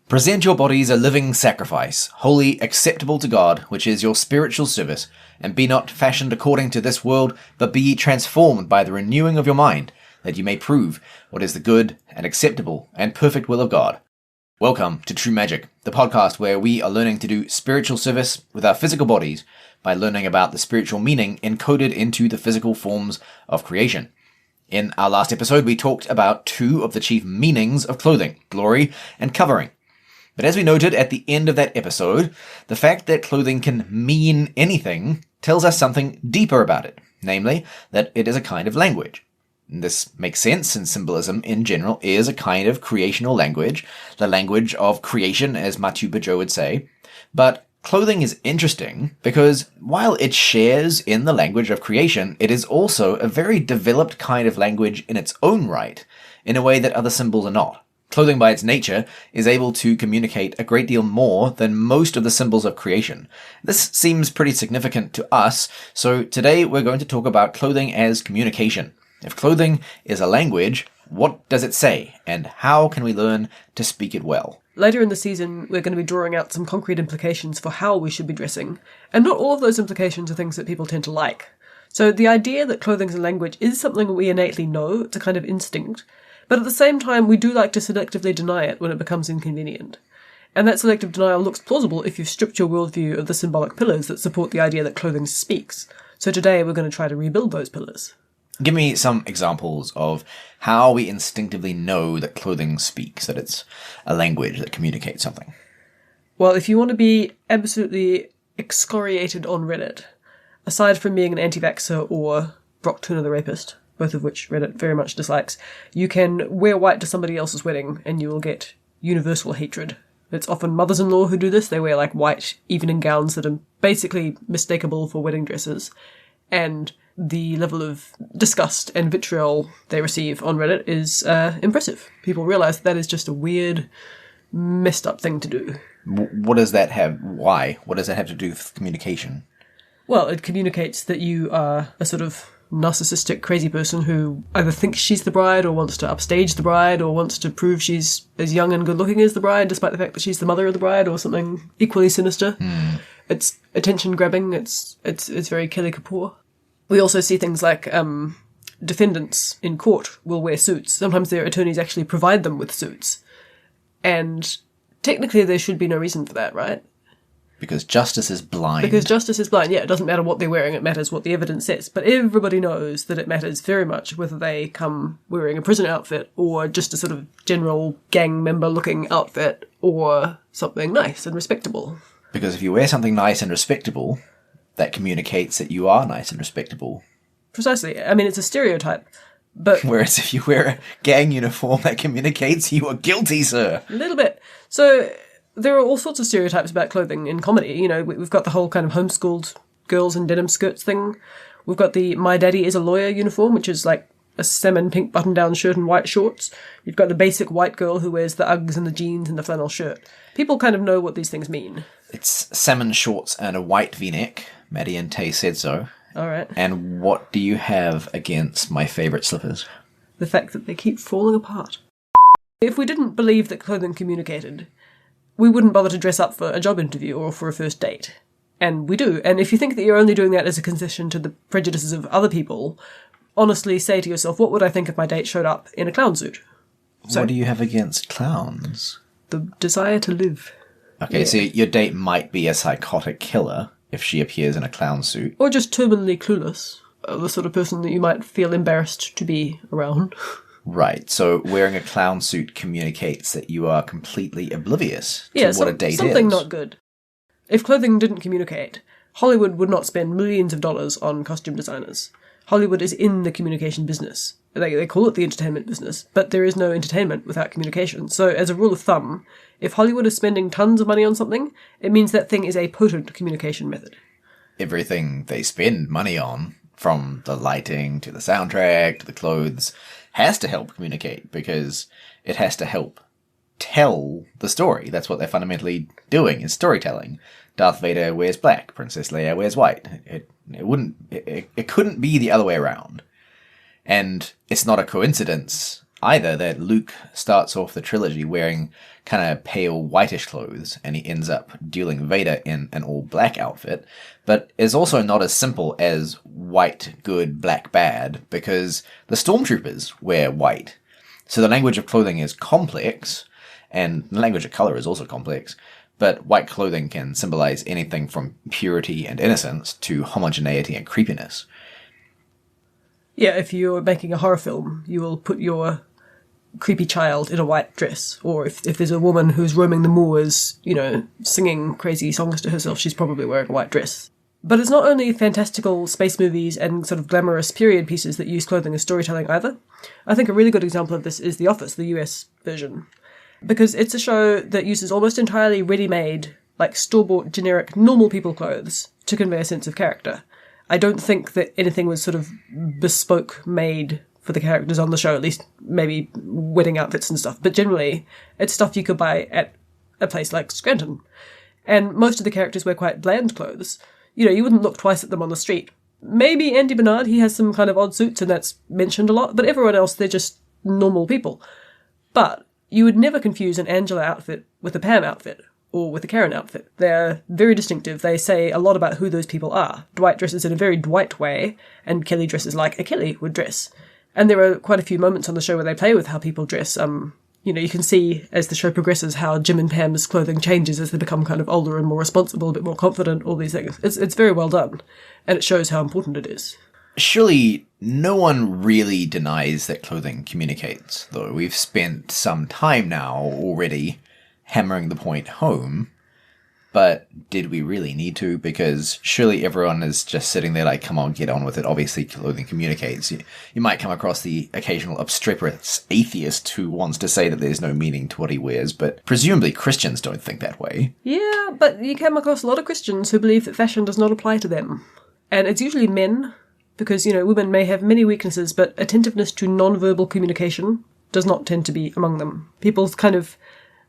Present your bodies a living sacrifice, wholly acceptable to God, which is your spiritual service, and be not fashioned according to this world, but be ye transformed by the renewing of your mind, that you may prove what is the good and acceptable and perfect will of God. Welcome to True Magic, the podcast where we are learning to do spiritual service with our physical bodies by learning about the spiritual meaning encoded into the physical forms of creation. In our last episode, we talked about two of the chief meanings of clothing, glory and covering. But as we noted at the end of that episode, the fact that clothing can mean anything tells us something deeper about it, namely that it is a kind of language. This makes sense since symbolism in general is a kind of creational language, the language of creation, as Matu Bajo would say. But clothing is interesting because while it shares in the language of creation, it is also a very developed kind of language in its own right, in a way that other symbols are not. Clothing by its nature is able to communicate a great deal more than most of the symbols of creation. This seems pretty significant to us, so today we're going to talk about clothing as communication. If clothing is a language, what does it say, and how can we learn to speak it well? Later in the season, we're going to be drawing out some concrete implications for how we should be dressing, and not all of those implications are things that people tend to like. So the idea that clothing is a language is something we innately know, it's a kind of instinct, but at the same time, we do like to selectively deny it when it becomes inconvenient. And that selective denial looks plausible if you've stripped your worldview of the symbolic pillars that support the idea that clothing speaks. So today, we're going to try to rebuild those pillars. Give me some examples of how we instinctively know that clothing speaks, that it's a language that communicates something. Well, if you want to be absolutely excoriated on Reddit, aside from being an anti-vaxxer or Brock Turner the rapist, both of which Reddit very much dislikes, you can wear white to somebody else's wedding and you will get universal hatred. It's often mothers-in-law who do this. They wear white evening gowns that are basically mistakable for wedding dresses. And the level of disgust and vitriol they receive on Reddit is impressive. People realise that is just a weird, messed up thing to do. What does that have? Why? What does that have to do with communication? Well, it communicates that you are a sort of narcissistic, crazy person who either thinks she's the bride or wants to upstage the bride or wants to prove she's as young and good-looking as the bride despite the fact that she's the mother of the bride or something equally sinister. It's attention-grabbing. It's very Kelly Kapoor. We also see things like defendants in court will wear suits. Sometimes their attorneys actually provide them with suits. And technically there should be no reason for that, right? Because justice is blind. Because justice is blind, yeah. It doesn't matter what they're wearing, it matters what the evidence says. But everybody knows that it matters very much whether they come wearing a prison outfit or just a sort of general gang member-looking outfit or something nice and respectable. Because if you wear something nice and respectable, that communicates that you are nice and respectable. Precisely. I mean, it's a stereotype, but... Whereas if you wear a gang uniform, that communicates you are guilty, sir. A little bit. So... there are all sorts of stereotypes about clothing in comedy. You know, we've got the whole kind of homeschooled girls in denim skirts thing. We've got the My Daddy is a Lawyer uniform, which is like a salmon pink button-down shirt and white shorts. You've got the basic white girl who wears the Uggs and the jeans and the flannel shirt. People kind of know what these things mean. It's salmon shorts and a white v-neck. Maddie and Tay said so. All right. And what do you have against my favourite slippers? The fact that they keep falling apart. If we didn't believe that clothing communicated, we wouldn't bother to dress up for a job interview or for a first date. And we do. And if you think that you're only doing that as a concession to the prejudices of other people, honestly say to yourself, what would I think if my date showed up in a clown suit? So, what do you have against clowns? The desire to live. Okay, yeah. So your date might be a psychotic killer if she appears in a clown suit. Or just terminally clueless. The sort of person that you might feel embarrassed to be around. Right, so wearing a clown suit communicates that you are completely oblivious to what a date is. Something not good. If clothing didn't communicate, Hollywood would not spend millions of dollars on costume designers. Hollywood is in the communication business. They call it the entertainment business, but there is no entertainment without communication. So as a rule of thumb, if Hollywood is spending tons of money on something, it means that thing is a potent communication method. Everything they spend money on, from the lighting to the soundtrack to the clothes, has to help communicate because it has to help tell the story. That's what they're fundamentally doing, is storytelling. Darth Vader wears black, Princess Leia wears white. It couldn't be the other way around. And it's not a coincidence either that Luke starts off the trilogy wearing kind of pale whitish clothes and he ends up dueling Vader in an all-black outfit, but is also not as simple as white good, black bad, because the stormtroopers wear white. So the language of clothing is complex, and the language of color is also complex, but white clothing can symbolize anything from purity and innocence to homogeneity and creepiness. Yeah, if you're making a horror film, you will put your creepy child in a white dress. Or if there's a woman who's roaming the moors, singing crazy songs to herself, she's probably wearing a white dress. But it's not only fantastical space movies and sort of glamorous period pieces that use clothing as storytelling either. I think a really good example of this is The Office, the US version. Because it's a show that uses almost entirely ready-made, like store-bought, generic, normal people clothes to convey a sense of character. I don't think that anything was sort of bespoke made for the characters on the show, at least maybe wedding outfits and stuff. But generally, it's stuff you could buy at a place like Scranton. And most of the characters wear quite bland clothes. You wouldn't look twice at them on the street. Maybe Andy Bernard, he has some kind of odd suits and that's mentioned a lot, but everyone else, they're just normal people. But you would never confuse an Angela outfit with a Pam outfit, or with a Karen outfit. They're very distinctive. They say a lot about who those people are. Dwight dresses in a very Dwight way, and Kelly dresses like a Kelly would dress. And there are quite a few moments on the show where they play with how people dress. You can see as the show progresses how Jim and Pam's clothing changes as they become kind of older and more responsible, a bit more confident, all these things. It's very well done, and it shows how important it is. Surely no one really denies that clothing communicates, though. We've spent some time now already hammering the point home, but did we really need to? Because surely everyone is just sitting there like, come on, get on with it. Obviously clothing communicates. You might come across the occasional obstreperous atheist who wants to say that there's no meaning to what he wears, but presumably Christians don't think that way. Yeah, but you come across a lot of Christians who believe that fashion does not apply to them. And it's usually men, because, women may have many weaknesses, but attentiveness to non-verbal communication does not tend to be among them. People kind of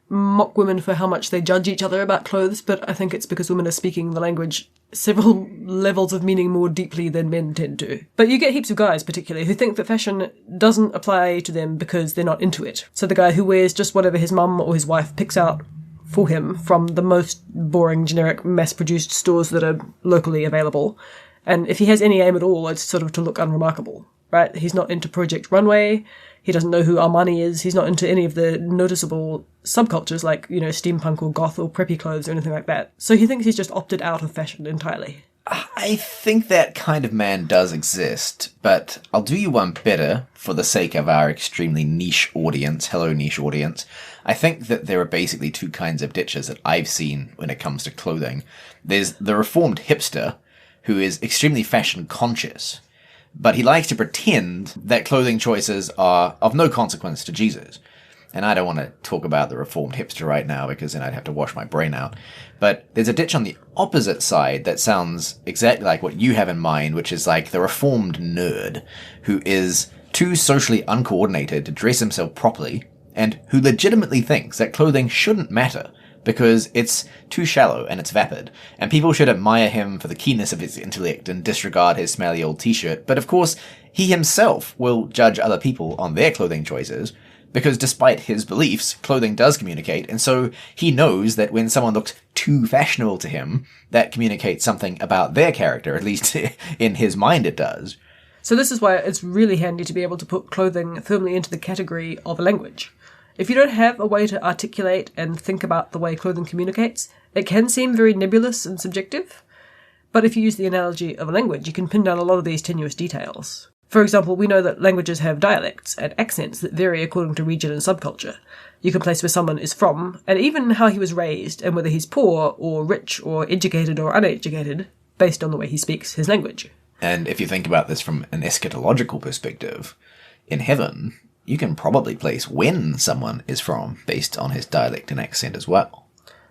mock women for how much they judge each other about clothes, but I think it's because women are speaking the language several levels of meaning more deeply than men tend to. But you get heaps of guys, particularly, who think that fashion doesn't apply to them because they're not into it. So the guy who wears just whatever his mum or his wife picks out for him from the most boring, generic, mass-produced stores that are locally available. And if he has any aim at all, it's sort of to look unremarkable, right? He's not into Project Runway. He doesn't know who Armani is. He's not into any of the noticeable subcultures like, steampunk or goth or preppy clothes or anything like that. So he thinks he's just opted out of fashion entirely. I think that kind of man does exist, but I'll do you one better for the sake of our extremely niche audience. Hello, niche audience. I think that there are basically two kinds of ditches that I've seen when it comes to clothing. There's the reformed hipster, who is extremely fashion conscious, but he likes to pretend that clothing choices are of no consequence to Jesus. And I don't want to talk about the reformed hipster right now because then I'd have to wash my brain out. But there's a ditch on the opposite side that sounds exactly like what you have in mind, which is like the reformed nerd who is too socially uncoordinated to dress himself properly and who legitimately thinks that clothing shouldn't matter because it's too shallow and it's vapid, and people should admire him for the keenness of his intellect and disregard his smelly old t-shirt. But of course, he himself will judge other people on their clothing choices, because despite his beliefs, clothing does communicate, and so he knows that when someone looks too fashionable to him, that communicates something about their character, at least in his mind it does. So this is why it's really handy to be able to put clothing firmly into the category of a language. If you don't have a way to articulate and think about the way clothing communicates, it can seem very nebulous and subjective. But if you use the analogy of a language, you can pin down a lot of these tenuous details. For example, we know that languages have dialects and accents that vary according to region and subculture. You can place where someone is from, and even how he was raised, and whether he's poor or rich or educated or uneducated, based on the way he speaks his language. And if you think about this from an eschatological perspective, in heaven, you can probably place when someone is from based on his dialect and accent as well.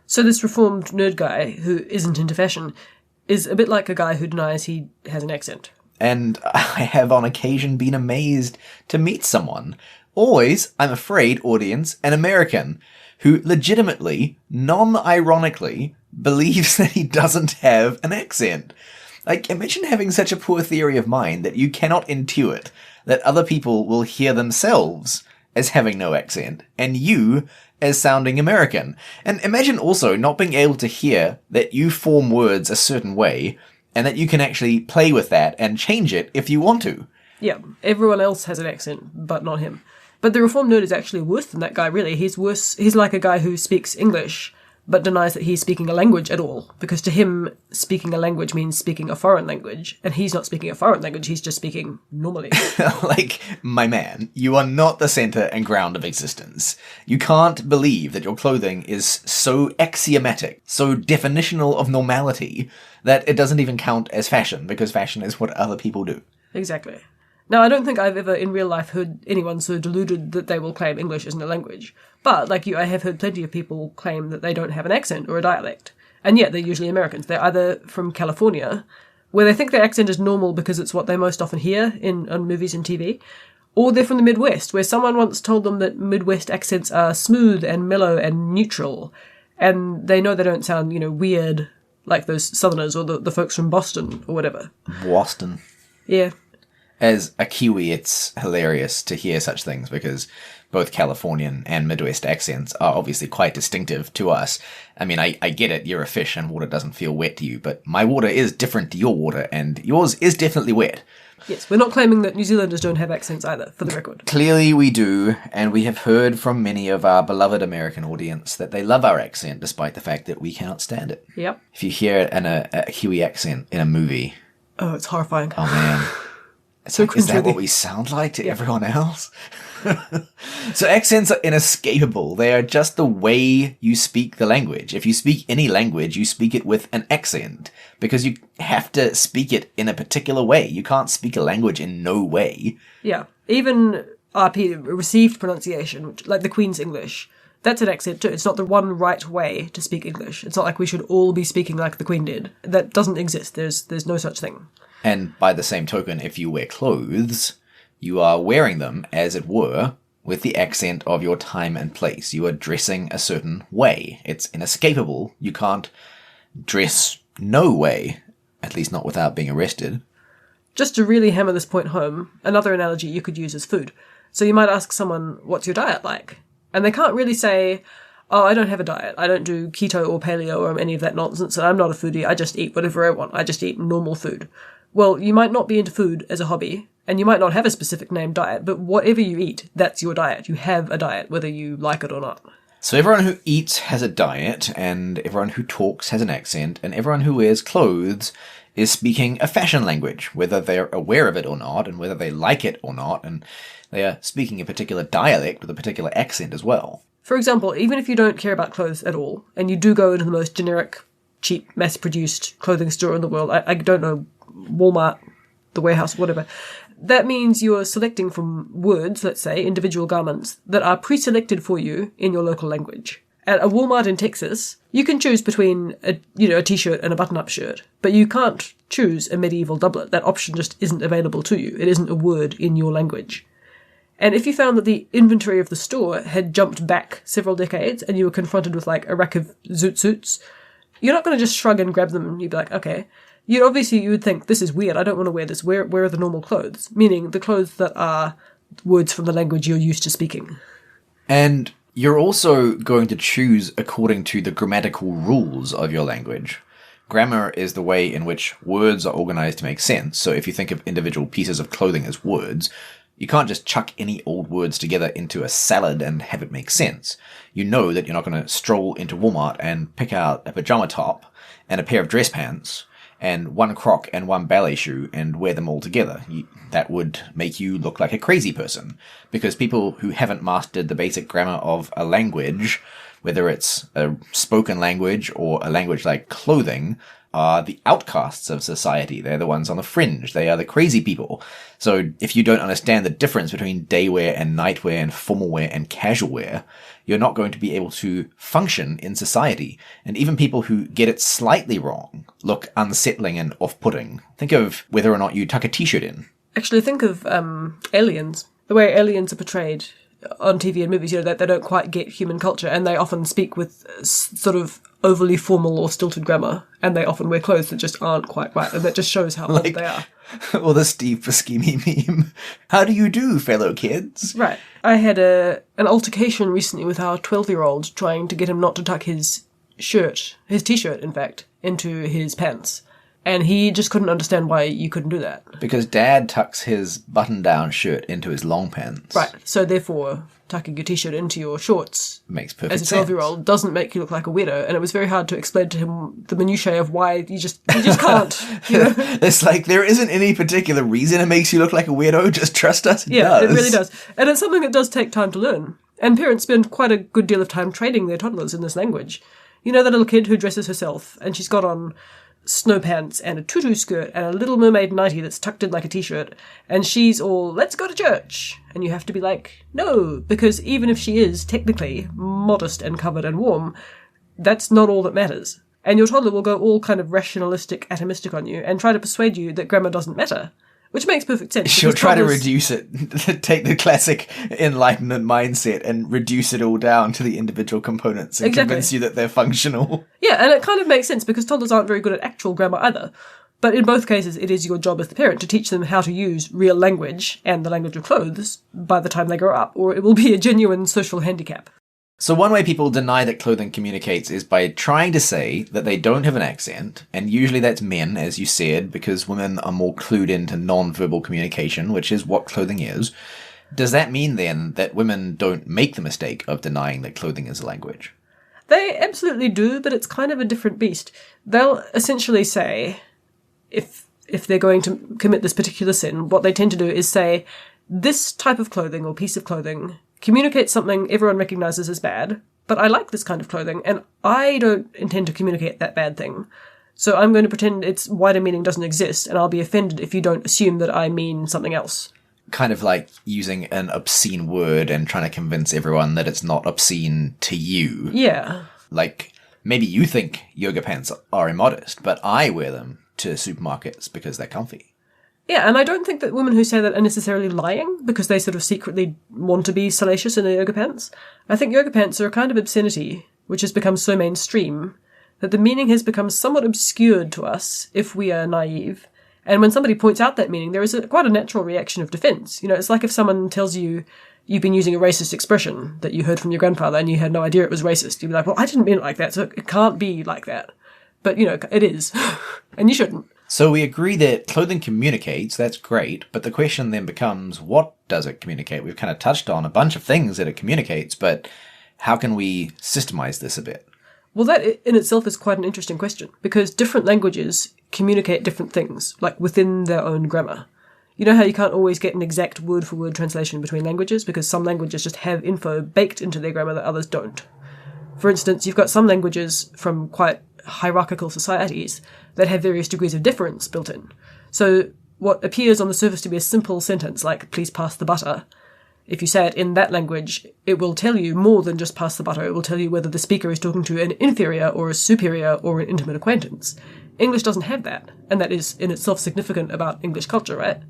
So this reformed nerd guy who isn't into fashion is a bit like a guy who denies he has an accent. And I have on occasion been amazed to meet someone, always, I'm afraid, audience, an American, who legitimately, non-ironically, believes that he doesn't have an accent. Like, imagine having such a poor theory of mind that you cannot intuit that other people will hear themselves as having no accent, and you as sounding American. And imagine also not being able to hear that you form words a certain way, and that you can actually play with that and change it if you want to. Yeah, everyone else has an accent, but not him. But the Reformed nerd is actually worse than that guy, really. He's worse. He's like a guy who speaks English, but denies that he's speaking a language at all. Because to him, speaking a language means speaking a foreign language. And he's not speaking a foreign language, he's just speaking normally. Like, my man, you are not the center and ground of existence. You can't believe that your clothing is so axiomatic, so definitional of normality, that it doesn't even count as fashion, because fashion is what other people do. Exactly. Now, I don't think I've ever in real life heard anyone so deluded that they will claim English isn't a language. But, like you, I have heard plenty of people claim that they don't have an accent or a dialect. And yet, they're usually Americans. They're either from California, where they think their accent is normal because it's what they most often hear on movies and TV, or they're from the Midwest, where someone once told them that Midwest accents are smooth and mellow and neutral, and they know they don't sound, weird like those Southerners or the folks from Boston or whatever. Boston. Yeah. As a Kiwi, it's hilarious to hear such things because both Californian and Midwest accents are obviously quite distinctive to us. I mean, I get it, you're a fish and water doesn't feel wet to you, but my water is different to your water and yours is definitely wet. Yes, we're not claiming that New Zealanders don't have accents either, for the record. Clearly we do, and we have heard from many of our beloved American audience that they love our accent despite the fact that we cannot stand it. Yep. If you hear it in a Kiwi accent in a movie... Oh, it's horrifying. Oh, man. So is that what we sound like to everyone else? So accents are inescapable. They are just the way you speak the language. If you speak any language, you speak it with an accent because you have to speak it in a particular way. You can't speak a language in no way. Yeah. Even RP, received pronunciation, which, like the Queen's English, that's an accent too. It's not the one right way to speak English. It's not like we should all be speaking like the Queen did. That doesn't exist. There's no such thing. And by the same token, if you wear clothes, you are wearing them, as it were, with the accent of your time and place. You are dressing a certain way. It's inescapable. You can't dress no way, at least not without being arrested. Just to really hammer this point home, another analogy you could use is food. So you might ask someone, what's your diet like? And they can't really say, oh, I don't have a diet. I don't do keto or paleo or any of that nonsense. I'm not a foodie. I just eat whatever I want. I just eat normal food. Well, you might not be into food as a hobby, and you might not have a specific named diet, but whatever you eat, that's your diet. You have a diet, whether you like it or not. So everyone who eats has a diet, and everyone who talks has an accent, and everyone who wears clothes is speaking a fashion language, whether they're aware of it or not, and whether they like it or not, and they are speaking a particular dialect with a particular accent as well. For example, even if you don't care about clothes at all, and you do go into the most generic, cheap, mass-produced clothing store in the world, I don't know, Walmart, the warehouse, whatever, that means you're selecting from words, let's say, individual garments, that are pre-selected for you in your local language. At a Walmart in Texas, you can choose between a t-shirt and a button-up shirt, but you can't choose a medieval doublet. That option just isn't available to you. It isn't a word in your language. And if you found that the inventory of the store had jumped back several decades and you were confronted with, like, a rack of zoot suits, you're not going to just shrug and grab them and you'd be like, okay. You would think, this is weird, I don't want to wear this. Where are the normal clothes? Meaning the clothes that are words from the language you're used to speaking. And you're also going to choose according to the grammatical rules of your language. Grammar is the way in which words are organized to make sense. So if you think of individual pieces of clothing as words, you can't just chuck any old words together into a salad and have it make sense. You know that you're not going to stroll into Walmart and pick out a pajama top and a pair of dress pants and one croc and one ballet shoe and wear them all together. That would make you look like a crazy person, because people who haven't mastered the basic grammar of a language, whether it's a spoken language or a language like clothing, are the outcasts of society. They're the ones on the fringe. They are the crazy people. So if you don't understand the difference between day wear and night wear and formal wear and casual wear, you're not going to be able to function in society. And even people who get it slightly wrong look unsettling and off-putting. Think of whether or not you tuck a t-shirt in. Actually, think of aliens. The way aliens are portrayed on TV and movies, that they don't quite get human culture, and they often speak with sort of overly formal or stilted grammar, and they often wear clothes that just aren't quite right, and that just shows how old they are. Or the Steve Buscemi meme. How do you do, fellow kids? Right. I had an altercation recently with our 12-year-old trying to get him not to tuck his t-shirt, in fact, into his pants. And he just couldn't understand why you couldn't do that. Because Dad tucks his button-down shirt into his long pants. Right. So therefore, tucking your t-shirt into your shorts makes perfect sense. As a 12-year-old doesn't make you look like a weirdo. And it was very hard to explain to him the minutiae of why you just can't. It's like, there isn't any particular reason it makes you look like a weirdo. Just trust us, it does. Yeah, it really does. And it's something that does take time to learn. And parents spend quite a good deal of time training their toddlers in this language. You know that little kid who dresses herself and she's got on snow pants and a tutu skirt and a Little Mermaid nightie that's tucked in like a t-shirt, and she's all, let's go to church. And you have to be like, no, because even if she is technically modest and covered and warm, that's not all that matters. And your toddler will go all kind of rationalistic, atomistic on you and try to persuade you that grammar doesn't matter. Which makes perfect sense. She'll try to reduce it, take the classic Enlightenment mindset and reduce it all down to the individual components and convince you that they're functional. Yeah, and it kind of makes sense because toddlers aren't very good at actual grammar either. But in both cases, it is your job as the parent to teach them how to use real language and the language of clothes by the time they grow up, or it will be a genuine social handicap. So one way people deny that clothing communicates is by trying to say that they don't have an accent, and usually that's men, as you said, because women are more clued into non-verbal communication, which is what clothing is. Does that mean, then, that women don't make the mistake of denying that clothing is a language? They absolutely do, but it's kind of a different beast. They'll essentially say, if they're going to commit this particular sin, what they tend to do is say, this type of clothing or piece of clothing communicates something everyone recognises as bad, but I like this kind of clothing, and I don't intend to communicate that bad thing. So I'm going to pretend its wider meaning doesn't exist, and I'll be offended if you don't assume that I mean something else. Kind of like using an obscene word and trying to convince everyone that it's not obscene to you. Yeah. Like, maybe you think yoga pants are immodest, but I wear them to supermarkets because they're comfy. Yeah, and I don't think that women who say that are necessarily lying because they sort of secretly want to be salacious in their yoga pants. I think yoga pants are a kind of obscenity which has become so mainstream that the meaning has become somewhat obscured to us if we are naive. And when somebody points out that meaning, there is quite a natural reaction of defence. It's like if someone tells you you've been using a racist expression that you heard from your grandfather and you had no idea it was racist. You'd be like, well, I didn't mean it like that, so it can't be like that. But, it is. And you shouldn't. So we agree that clothing communicates, that's great, but the question then becomes, what does it communicate? We've kind of touched on a bunch of things that it communicates, but how can we systemize this a bit? Well, that in itself is quite an interesting question, because different languages communicate different things, like within their own grammar. You know how you can't always get an exact word-for-word translation between languages, because some languages just have info baked into their grammar that others don't. For instance, you've got some languages from quite hierarchical societies that have various degrees of difference built in. So what appears on the surface to be a simple sentence like, please pass the butter, if you say it in that language, it will tell you more than just pass the butter. It will tell you whether the speaker is talking to an inferior or a superior or an intimate acquaintance. English doesn't have that, and that is in itself significant about English culture, right?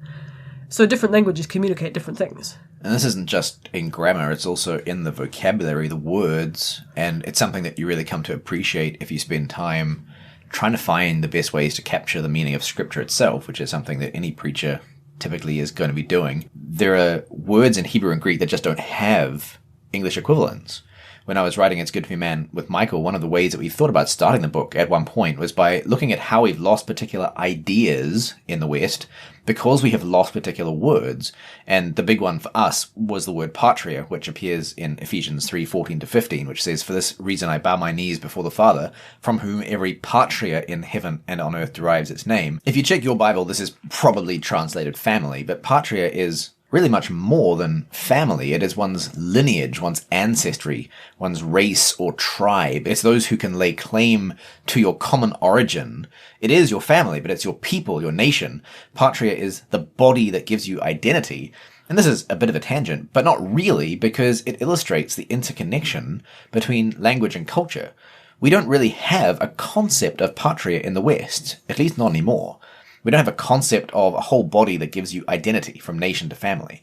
So different languages communicate different things. And this isn't just in grammar, it's also in the vocabulary, the words, and it's something that you really come to appreciate if you spend time trying to find the best ways to capture the meaning of Scripture itself, which is something that any preacher typically is going to be doing. There are words in Hebrew and Greek that just don't have English equivalents. When I was writing It's Good to Be Man with Michael, one of the ways that we thought about starting the book at one point was by looking at how we've lost particular ideas in the West because we have lost particular words. And the big one for us was the word patria, which appears in Ephesians 3:14-15, which says, "For this reason I bow my knees before the Father, from whom every patria in heaven and on earth derives its name." If you check your Bible, this is probably translated family, but patria is really much more than family. It is one's lineage, one's ancestry, one's race or tribe. It's those who can lay claim to your common origin. It is your family, but it's your people, your nation. Patria is the body that gives you identity. And this is a bit of a tangent, but not really, because it illustrates the interconnection between language and culture. We don't really have a concept of patria in the West, at least not anymore. We don't have a concept of a whole body that gives you identity from nation to family.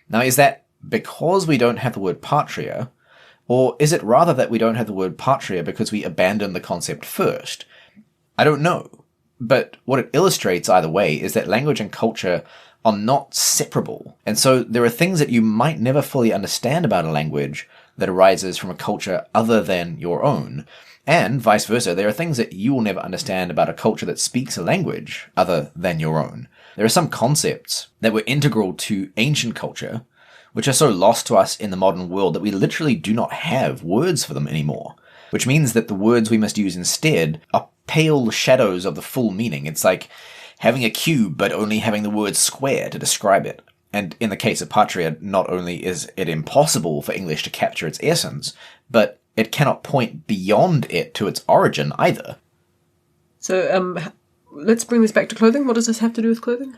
Now, is that because we don't have the word patria, or is it rather that we don't have the word patria because we abandoned the concept first? I don't know. But what it illustrates either way is that language and culture are not separable. And so there are things that you might never fully understand about a language that arises from a culture other than your own. And vice versa, there are things that you will never understand about a culture that speaks a language other than your own. There are some concepts that were integral to ancient culture, which are so lost to us in the modern world that we literally do not have words for them anymore. Which means that the words we must use instead are pale shadows of the full meaning. It's like having a cube, but only having the word square to describe it. And in the case of patria, not only is it impossible for English to capture its essence, but it cannot point beyond it to its origin either. So, let's bring this back to clothing. What does this have to do with clothing?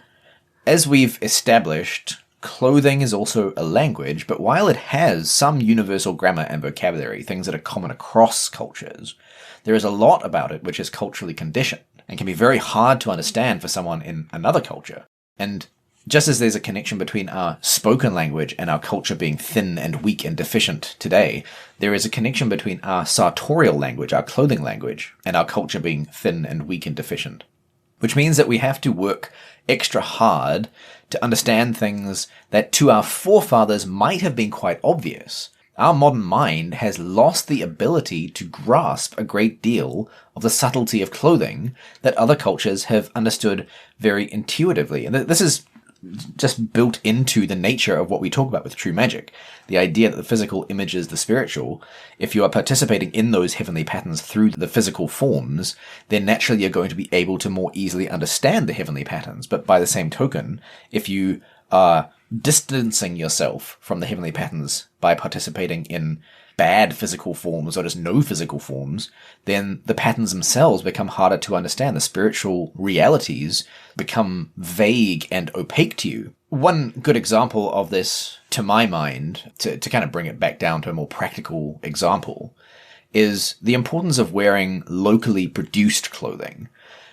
As we've established, clothing is also a language, but while it has some universal grammar and vocabulary, things that are common across cultures, there is a lot about it which is culturally conditioned and can be very hard to understand for someone in another culture. And just as there's a connection between our spoken language and our culture being thin and weak and deficient today, there is a connection between our sartorial language, our clothing language, and our culture being thin and weak and deficient. Which means that we have to work extra hard to understand things that to our forefathers might have been quite obvious. Our modern mind has lost the ability to grasp a great deal of the subtlety of clothing that other cultures have understood very intuitively. And this is just built into the nature of what we talk about with true magic. The idea that the physical images the spiritual. If you are participating in those heavenly patterns through the physical forms, then naturally you're going to be able to more easily understand the heavenly patterns. But by the same token, if you are distancing yourself from the heavenly patterns by participating in bad physical forms or just no physical forms, then the patterns themselves become harder to understand. The spiritual realities become vague and opaque to you. One good example of this, to my mind, to kind of bring it back down to a more practical example, is the importance of wearing locally produced clothing.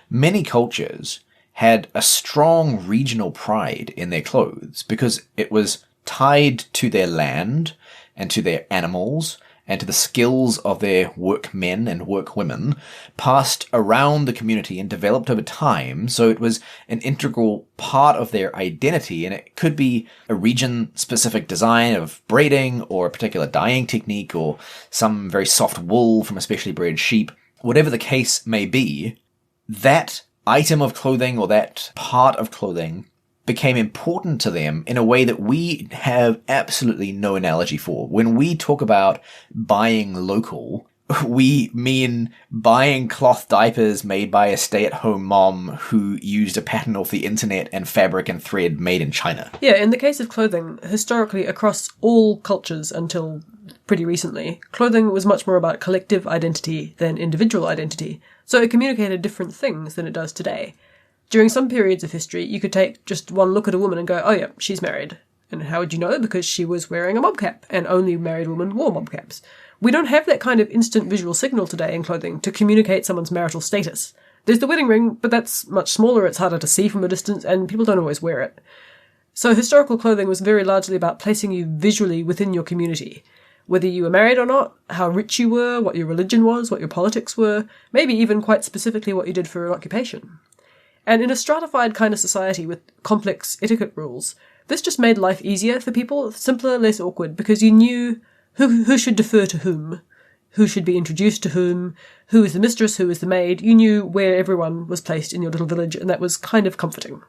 Many cultures had a strong regional pride in their clothes because it was tied to their land and to their animals and to the skills of their workmen and workwomen, passed around the community and developed over time, so it was an integral part of their identity, and it could be a region-specific design of braiding or a particular dyeing technique or some very soft wool from a specially bred sheep. Whatever the case may be, that item of clothing or that part of clothing became important to them in a way that we have absolutely no analogy for. When we talk about buying local, we mean buying cloth diapers made by a stay-at-home mom who used a pattern off the internet and fabric and thread made in China. Yeah, in the case of clothing, historically across all cultures until pretty recently, clothing was much more about collective identity than individual identity, so it communicated different things than it does today. During some periods of history, you could take just one look at a woman and go, oh yeah, she's married. And how would you know? Because she was wearing a mob cap, and only married women wore mob caps. We don't have that kind of instant visual signal today in clothing to communicate someone's marital status. There's the wedding ring, but that's much smaller, it's harder to see from a distance, and people don't always wear it. So historical clothing was very largely about placing you visually within your community. Whether you were married or not, how rich you were, what your religion was, what your politics were, maybe even quite specifically what you did for an occupation. And in a stratified kind of society with complex etiquette rules, this just made life easier for people, simpler, less awkward, because you knew who should defer to who should be introduced to who is the mistress, who is the maid. You knew where everyone was placed in your little village, and that was kind of comforting.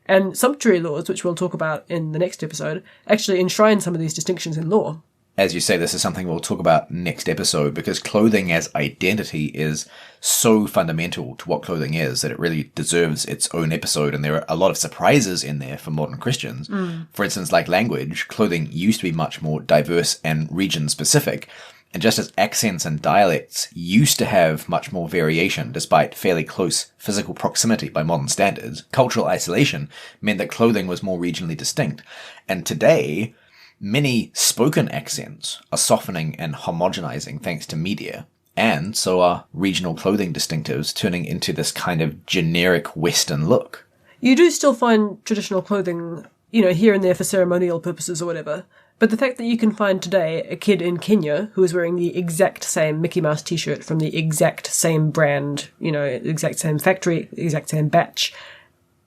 And sumptuary laws, which we'll talk about in the next episode, actually enshrine some of these distinctions in law. As you say, this is something we'll talk about next episode, because clothing as identity is so fundamental to what clothing is that it really deserves its own episode, and there are a lot of surprises in there for modern Christians. For instance, like language, clothing used to be much more diverse and region-specific, and just as accents and dialects used to have much more variation despite fairly close physical proximity by modern standards, cultural isolation meant that clothing was more regionally distinct. And today, many spoken accents are softening and homogenizing thanks to media, and so are regional clothing distinctives turning into this kind of generic Western look. You do still find traditional clothing, here and there for ceremonial purposes or whatever, But the fact that you can find today a kid in Kenya who is wearing the exact same Mickey Mouse t-shirt from the exact same brand, exact same factory, exact same batch,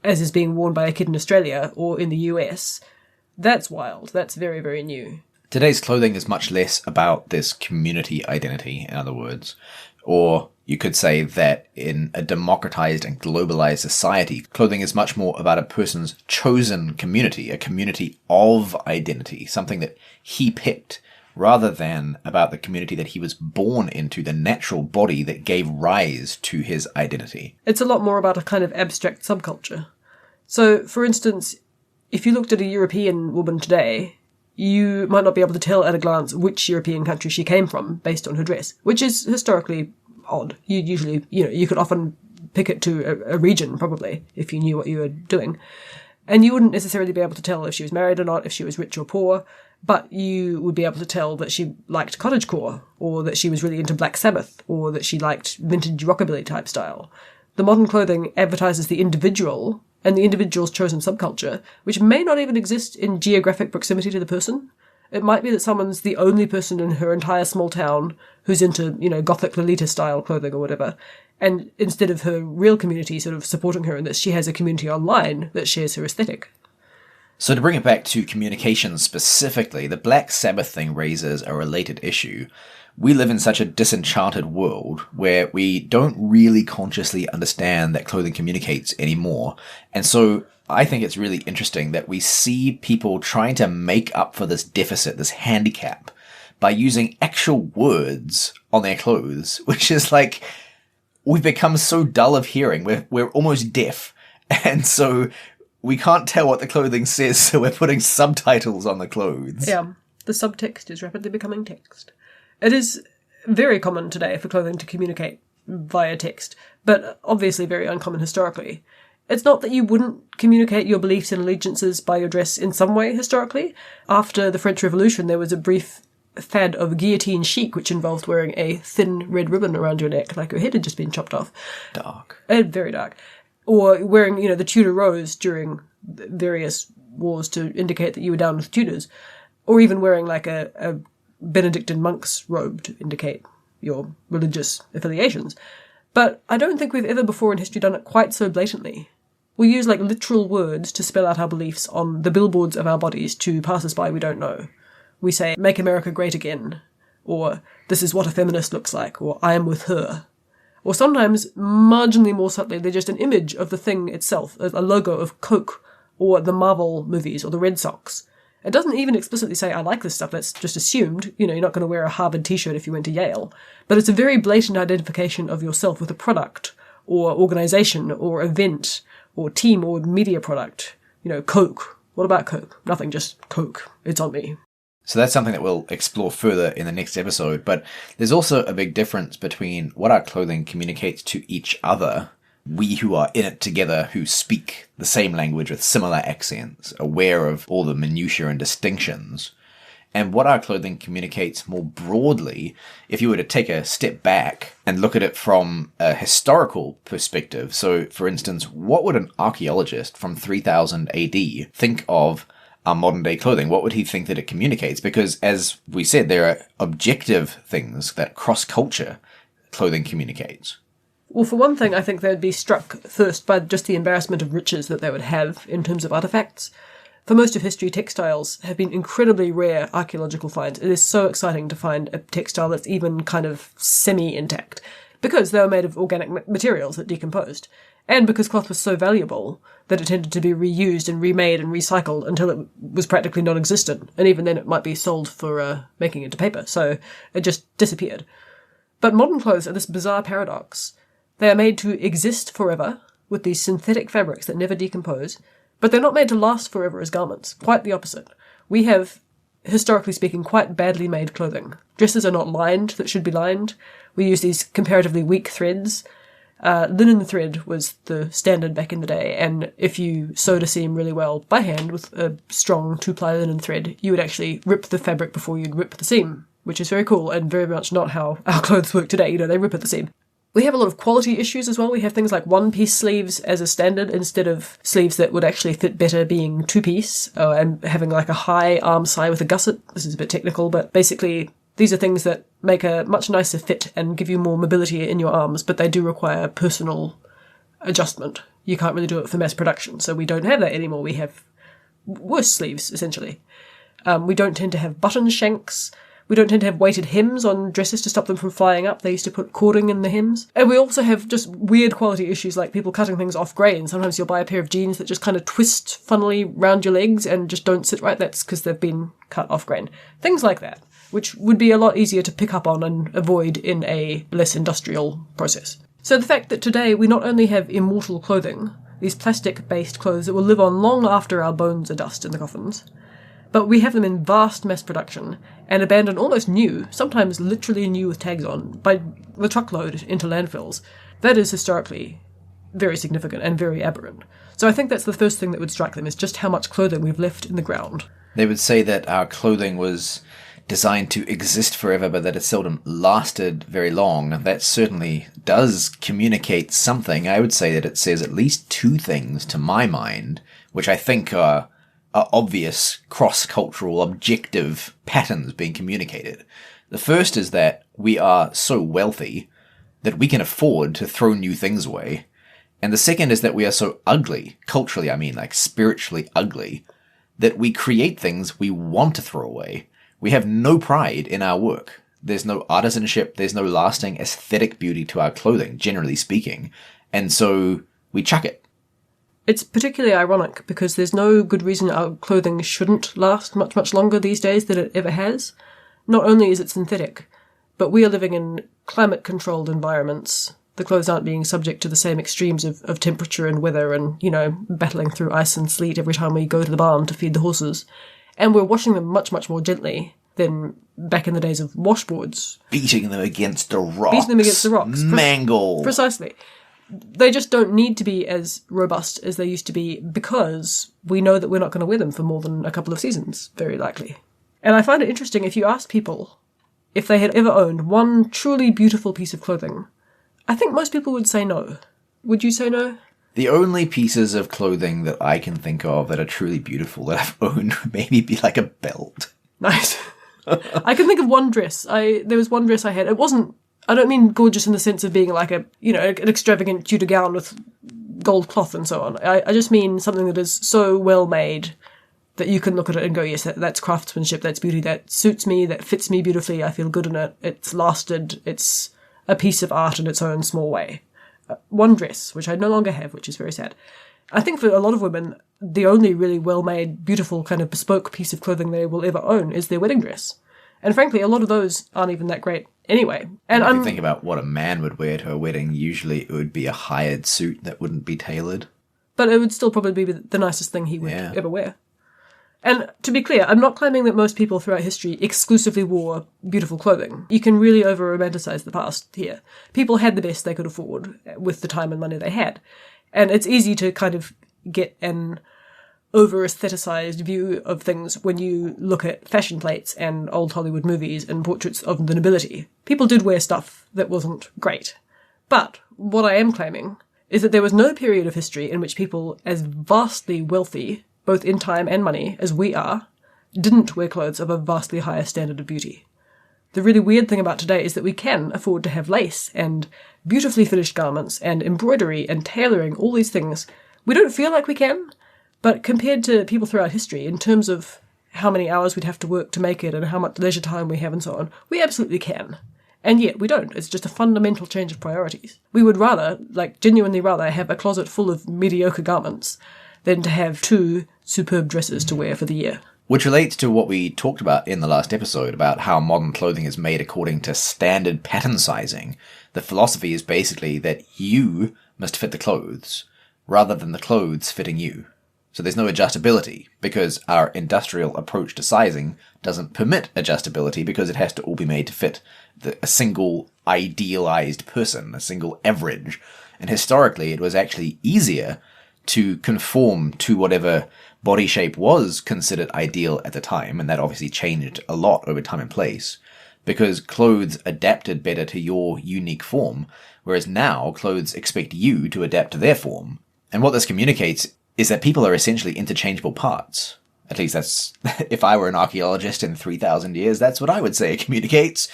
as is being worn by a kid in Australia or in the US, that's wild. That's very, very new. Today's clothing is much less about this community identity, in other words. Or you could say that in a democratized and globalized society, clothing is much more about a person's chosen community, a community of identity, something that he picked, rather than about the community that he was born into, the natural body that gave rise to his identity. It's a lot more about a kind of abstract subculture. So, for instance, if you looked at a European woman today, you might not be able to tell at a glance which European country she came from based on her dress, which is historically odd. You usually, you could often pick it to a region, probably, if you knew what you were doing. And you wouldn't necessarily be able to tell if she was married or not, if she was rich or poor, but you would be able to tell that she liked cottagecore, or that she was really into Black Sabbath, or that she liked vintage rockabilly type style. The modern clothing advertises the individual and the individual's chosen subculture, which may not even exist in geographic proximity to the person. It might be that someone's the only person in her entire small town who's into, Gothic Lolita-style clothing or whatever, and instead of her real community sort of supporting her in this, she has a community online that shares her aesthetic. So to bring it back to communication specifically, the Black Sabbath thing raises a related issue. We live in such a disenchanted world where we don't really consciously understand that clothing communicates anymore. And so I think it's really interesting that we see people trying to make up for this deficit, this handicap, by using actual words on their clothes, which is like, we've become so dull of hearing. We're almost deaf. And so we can't tell what the clothing says, so we're putting subtitles on the clothes. Yeah, the subtext is rapidly becoming text. It is very common today for clothing to communicate via text, but obviously very uncommon historically. It's not that you wouldn't communicate your beliefs and allegiances by your dress in some way historically. After the French Revolution, there was a brief fad of guillotine chic, which involved wearing a thin red ribbon around your neck, like your head had just been chopped off. Dark. Very dark. Or wearing, the Tudor rose during various wars to indicate that you were down with Tudors. Or even wearing like a Benedictine monk's robe to indicate your religious affiliations. But I don't think we've ever before in history done it quite so blatantly. We use like literal words to spell out our beliefs on the billboards of our bodies to passers-by we don't know. We say, "Make America great again," or "This is what a feminist looks like," or "I am with her." Or sometimes, marginally more subtly, they're just an image of the thing itself, a logo of Coke, or the Marvel movies, or the Red Sox. It doesn't even explicitly say, "I like this stuff," that's just assumed. You're not going to wear a Harvard t-shirt if you went to Yale. But it's a very blatant identification of yourself with a product, or organisation, or event, or team, or media product. Coke. What about Coke? Nothing, just Coke. It's on me. So that's something that we'll explore further in the next episode, but there's also a big difference between what our clothing communicates to each other, we who are in it together, who speak the same language with similar accents, aware of all the minutiae and distinctions, and what our clothing communicates more broadly if you were to take a step back and look at it from a historical perspective. So, for instance, what would an archaeologist from 3000 AD think of our modern day clothing? What would he think that it communicates? Because, as we said, there are objective things that cross-culture clothing communicates. Well, for one thing, I think they'd be struck first by just the embarrassment of riches that they would have in terms of artifacts. For most of history, textiles have been incredibly rare archaeological finds. It is so exciting to find a textile that's even kind of semi-intact, because they were made of organic materials that decomposed, and because cloth was so valuable that it tended to be reused and remade and recycled until it was practically non-existent, and even then it might be sold for making into paper, so it just disappeared. But modern clothes are this bizarre paradox. They are made to exist forever, with these synthetic fabrics that never decompose, but they're not made to last forever as garments. Quite the opposite. We have, historically speaking, quite badly made clothing. Dresses are not lined that should be lined. We use these comparatively weak threads. Linen thread was the standard back in the day, and if you sewed a seam really well by hand with a strong 2-ply linen thread, you would actually rip the fabric before you'd rip the seam, which is very cool and very much not how our clothes work today. They rip at the seam. We have a lot of quality issues as well. We have things like one-piece sleeves as a standard instead of sleeves that would actually fit better being two-piece, and having like a high arm side with a gusset. This is a bit technical, but basically these are things that make a much nicer fit and give you more mobility in your arms, but they do require personal adjustment. You can't really do it for mass production, so we don't have that anymore. We have worse sleeves, essentially. We don't tend to have button shanks. We don't tend to have weighted hems on dresses to stop them from flying up. They used to put cording in the hems. And we also have just weird quality issues like people cutting things off grain. Sometimes you'll buy a pair of jeans that just kind of twist funnily round your legs and just don't sit right. That's because they've been cut off grain. Things like that, which would be a lot easier to pick up on and avoid in a less industrial process. So the fact that today we not only have immortal clothing, these plastic-based clothes that will live on long after our bones are dust in the coffins, but we have them in vast mass production and abandoned almost new, sometimes literally new with tags on, by the truckload into landfills. That is historically very significant and very aberrant. So I think that's the first thing that would strike them, is just how much clothing we've left in the ground. They would say that our clothing was designed to exist forever, but that it seldom lasted very long. That certainly does communicate something. I would say that it says at least two things to my mind, which I think are obvious cross-cultural objective patterns being communicated. The first is that we are so wealthy that we can afford to throw new things away. And the second is that we are so ugly, culturally I mean, like spiritually ugly, that we create things we want to throw away. We have no pride in our work. There's no artisanship, there's no lasting aesthetic beauty to our clothing, generally speaking. And so we chuck it. It's particularly ironic because there's no good reason our clothing shouldn't last much, much longer these days than it ever has. Not only is it synthetic, but we are living in climate-controlled environments. The clothes aren't being subject to the same extremes of temperature and weather and, battling through ice and sleet every time we go to the barn to feed the horses. And we're washing them much, much more gently than back in the days of washboards. Beating them against the rocks. Beating them against the rocks. Mangle. Precisely. They just don't need to be as robust as they used to be because we know that we're not going to wear them for more than a couple of seasons, very likely. And I find it interesting if you ask people if they had ever owned one truly beautiful piece of clothing. I think most people would say no. Would you say no? The only pieces of clothing that I can think of that are truly beautiful that I've owned would maybe be like a belt. Nice. I can think of one dress. There was one dress I had. It wasn't, I don't mean gorgeous in the sense of being like an extravagant Tudor gown with gold cloth and so on. I just mean something that is so well made that you can look at it and go, yes, that's craftsmanship, that's beauty, that suits me, that fits me beautifully, I feel good in it, it's lasted, it's a piece of art in its own small way. One dress, which I no longer have, which is very sad. I think for a lot of women, the only really well-made, beautiful kind of bespoke piece of clothing they will ever own is their wedding dress. And frankly, a lot of those aren't even that great anyway. And if you think about what a man would wear to a wedding, usually it would be a hired suit that wouldn't be tailored. But it would still probably be the nicest thing he would ever wear. And to be clear, I'm not claiming that most people throughout history exclusively wore beautiful clothing. You can really over-romanticize the past here. People had the best they could afford with the time and money they had. And it's easy to kind of get an over-aestheticized view of things when you look at fashion plates and old Hollywood movies and portraits of the nobility. People did wear stuff that wasn't great. But what I am claiming is that there was no period of history in which people as vastly wealthy, both in time and money, as we are, didn't wear clothes of a vastly higher standard of beauty. The really weird thing about today is that we can afford to have lace and beautifully finished garments and embroidery and tailoring, all these things. We don't feel like we can, but compared to people throughout history, in terms of how many hours we'd have to work to make it and how much leisure time we have and so on, we absolutely can. And yet we don't. It's just a fundamental change of priorities. We would rather, genuinely rather, have a closet full of mediocre garments than to have 2 superb dresses to wear for the year. Which relates to what we talked about in the last episode about how modern clothing is made according to standard pattern sizing. The philosophy is basically that you must fit the clothes, rather than the clothes fitting you. So there's no adjustability, because our industrial approach to sizing doesn't permit adjustability because it has to all be made to fit a single idealized person, a single average. And historically, it was actually easier to conform to whatever body shape was considered ideal at the time, and that obviously changed a lot over time and place, because clothes adapted better to your unique form, whereas now clothes expect you to adapt to their form. And what this communicates is that people are essentially interchangeable parts. At least that's, if I were an archaeologist in 3,000 years, that's what I would say it communicates.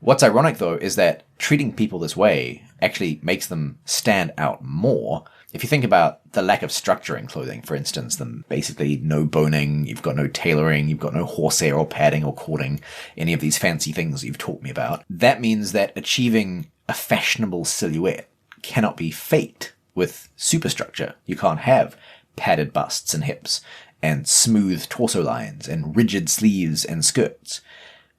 What's ironic, though, is that treating people this way actually makes them stand out more. If you think about the lack of structure in clothing, for instance, then basically no boning, you've got no tailoring, you've got no horsehair or padding or cording, any of these fancy things you've taught me about. That means that achieving a fashionable silhouette cannot be faked with superstructure. You can't have padded busts and hips, and smooth torso lines, and rigid sleeves and skirts.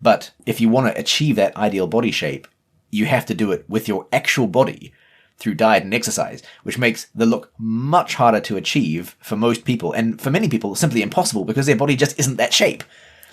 But if you want to achieve that ideal body shape, you have to do it with your actual body through diet and exercise, which makes the look much harder to achieve for most people, and for many people simply impossible because their body just isn't that shape.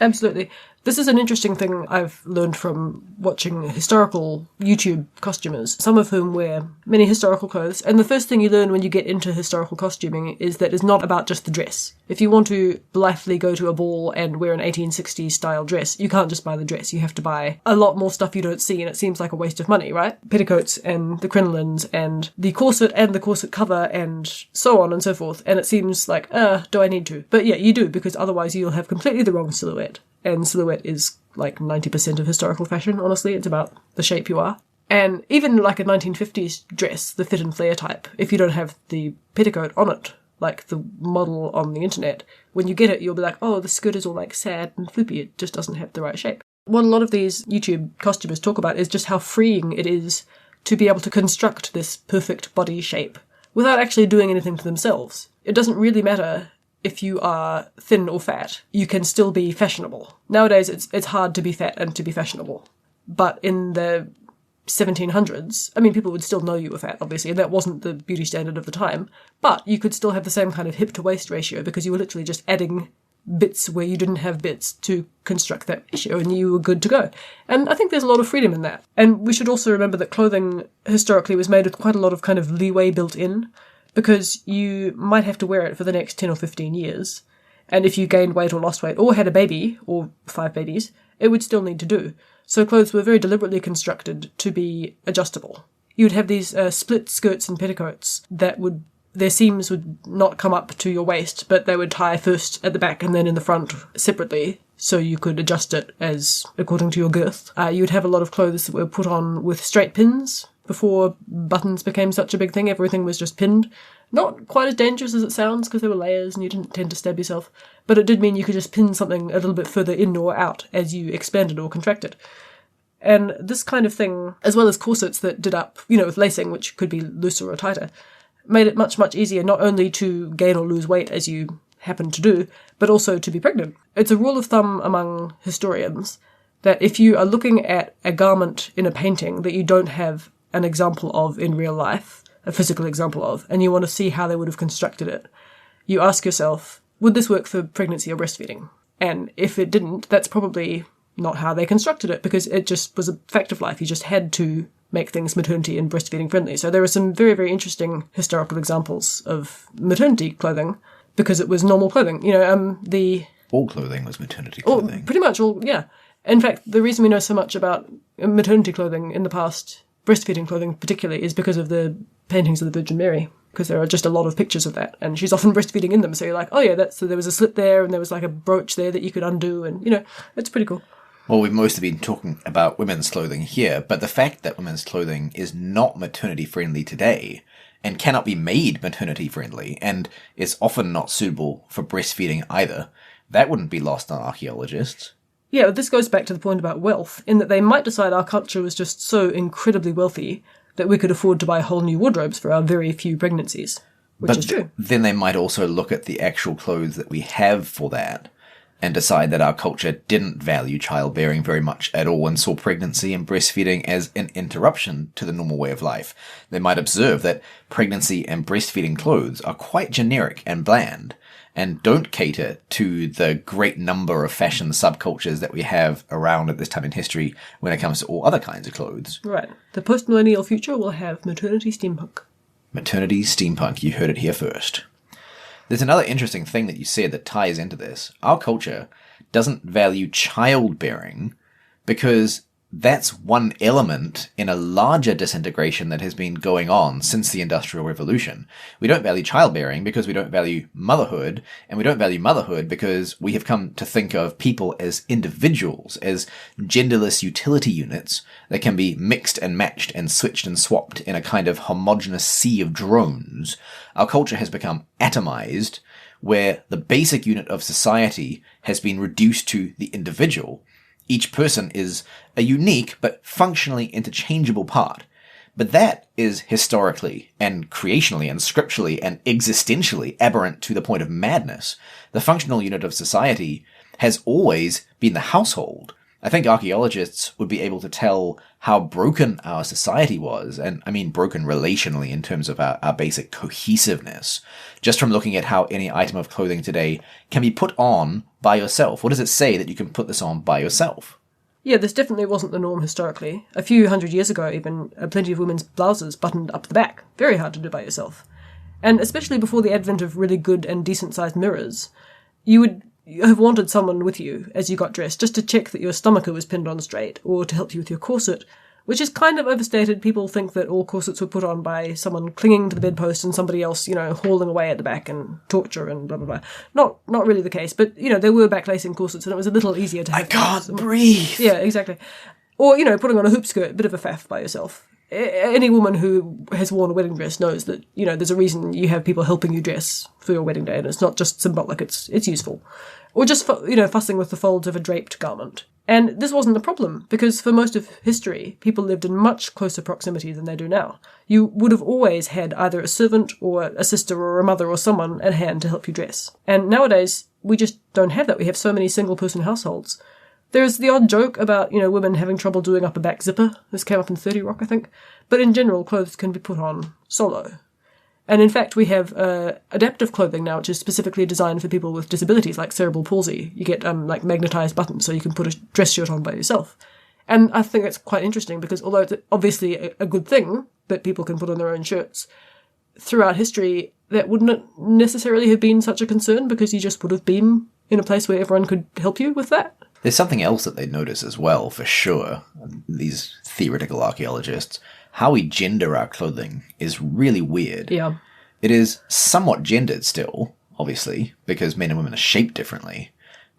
Absolutely. This is an interesting thing I've learned from watching historical YouTube costumers, some of whom wear many historical clothes. And the first thing you learn when you get into historical costuming is that it's not about just the dress. If you want to blithely go to a ball and wear an 1860s style dress, you can't just buy the dress. You have to buy a lot more stuff you don't see, and it seems like a waste of money, right? Petticoats and the crinolines and the corset and the corset cover and so on and so forth. And it seems like, do I need to? But yeah, you do, because otherwise you'll have completely the wrong silhouette. And silhouette is like 90% of historical fashion, honestly. It's about the shape you are. And even like a 1950s dress, the fit and flare type, if you don't have the petticoat on it, like the model on the internet, when you get it, you'll be like, oh, the skirt is all like sad and floopy. It just doesn't have the right shape. What a lot of these YouTube costumers talk about is just how freeing it is to be able to construct this perfect body shape without actually doing anything to themselves. It doesn't really matter if you are thin or fat, you can still be fashionable. Nowadays, it's hard to be fat and to be fashionable. But in the 1700s, I mean, people would still know you were fat, obviously, and that wasn't the beauty standard of the time. But you could still have the same kind of hip-to-waist ratio because you were literally just adding bits where you didn't have bits to construct that ratio, and you were good to go. And I think there's a lot of freedom in that. And we should also remember that clothing historically was made with quite a lot of kind of leeway built in, because you might have to wear it for the next 10 or 15 years. And if you gained weight or lost weight or had a baby, or 5 babies, it would still need to do. So clothes were very deliberately constructed to be adjustable. You would have these split skirts and petticoats that their seams would not come up to your waist, but they would tie first at the back and then in the front separately, so you could adjust it as according to your girth. You would have a lot of clothes that were put on with straight pins. Before buttons became such a big thing, everything was just pinned. Not quite as dangerous as it sounds, because there were layers and you didn't tend to stab yourself, but it did mean you could just pin something a little bit further in or out as you expanded or contracted. And this kind of thing, as well as corsets that did up, with lacing, which could be looser or tighter, made it much, much easier not only to gain or lose weight as you happen to do, but also to be pregnant. It's a rule of thumb among historians that if you are looking at a garment in a painting that you don't have an example of in real life, a physical example of, and you want to see how they would have constructed it, you ask yourself, would this work for pregnancy or breastfeeding? And if it didn't, that's probably not how they constructed it, because it just was a fact of life. You just had to make things maternity and breastfeeding friendly. So there are some very, very interesting historical examples of maternity clothing, because it was normal clothing. All clothing was maternity clothing. Pretty much all, yeah. In fact, the reason we know so much about maternity clothing in the past, breastfeeding clothing particularly, is because of the paintings of the Virgin Mary, because there are just a lot of pictures of that, and she's often breastfeeding in them, so you're like, oh yeah, so there was a slit there, and there was like a brooch there that you could undo, and, it's pretty cool. Well, we've mostly been talking about women's clothing here, but the fact that women's clothing is not maternity-friendly today, and cannot be made maternity-friendly, and is often not suitable for breastfeeding either, that wouldn't be lost on archaeologists. Yeah, but this goes back to the point about wealth, in that they might decide our culture was just so incredibly wealthy that we could afford to buy whole new wardrobes for our very few pregnancies, which is true. Then they might also look at the actual clothes that we have for that and decide that our culture didn't value childbearing very much at all and saw pregnancy and breastfeeding as an interruption to the normal way of life. They might observe that pregnancy and breastfeeding clothes are quite generic and bland, and don't cater to the great number of fashion subcultures that we have around at this time in history when it comes to all other kinds of clothes. Right. The post-millennial future will have maternity steampunk. Maternity steampunk, you heard it here first. There's another interesting thing that you said that ties into this. Our culture doesn't value childbearing because that's one element in a larger disintegration that has been going on since the Industrial Revolution. We don't value childbearing because we don't value motherhood, and we don't value motherhood because we have come to think of people as individuals, as genderless utility units that can be mixed and matched and switched and swapped in a kind of homogeneous sea of drones. Our culture has become atomized, where the basic unit of society has been reduced to the individual. Each person is a unique but functionally interchangeable part. But that is historically and creationally and scripturally and existentially aberrant to the point of madness. The functional unit of society has always been the household. I think archaeologists would be able to tell how broken our society was, and I mean broken relationally in terms of our basic cohesiveness, just from looking at how any item of clothing today can be put on by yourself. What does it say that you can put this on by yourself? Yeah, this definitely wasn't the norm historically. A few hundred years ago, even, plenty of women's blouses buttoned up the back. Very hard to do by yourself. And especially before the advent of really good and decent-sized mirrors, you would have wanted someone with you as you got dressed, just to check that your stomacher was pinned on straight, or to help you with your corset, which is kind of overstated. People think that all corsets were put on by someone clinging to the bedpost and somebody else, hauling away at the back and torture and blah, blah, blah. Not really the case, but, there were backlacing corsets and it was a little easier to have. I can't breathe! Yeah, exactly. Or, putting on a hoop skirt, a bit of a faff by yourself. Any woman who has worn a wedding dress knows that, there's a reason you have people helping you dress for your wedding day, and it's not just symbolic, it's useful. Or just, fussing with the folds of a draped garment. And this wasn't a problem, because for most of history, people lived in much closer proximity than they do now. You would have always had either a servant or a sister or a mother or someone at hand to help you dress. And nowadays, we just don't have that. We have so many single-person households. There's the odd joke about, women having trouble doing up a back zipper. This came up in 30 Rock, I think. But in general, clothes can be put on solo. And in fact, we have adaptive clothing now, which is specifically designed for people with disabilities like cerebral palsy. You get magnetized buttons, so you can put a dress shirt on by yourself. And I think that's quite interesting because although it's obviously a good thing that people can put on their own shirts, throughout history, that wouldn't necessarily have been such a concern because you just would have been in a place where everyone could help you with that. There's something else that they notice as well, for sure, these theoretical archaeologists. How we gender our clothing is really weird. Yeah. It is somewhat gendered still, obviously, because men and women are shaped differently.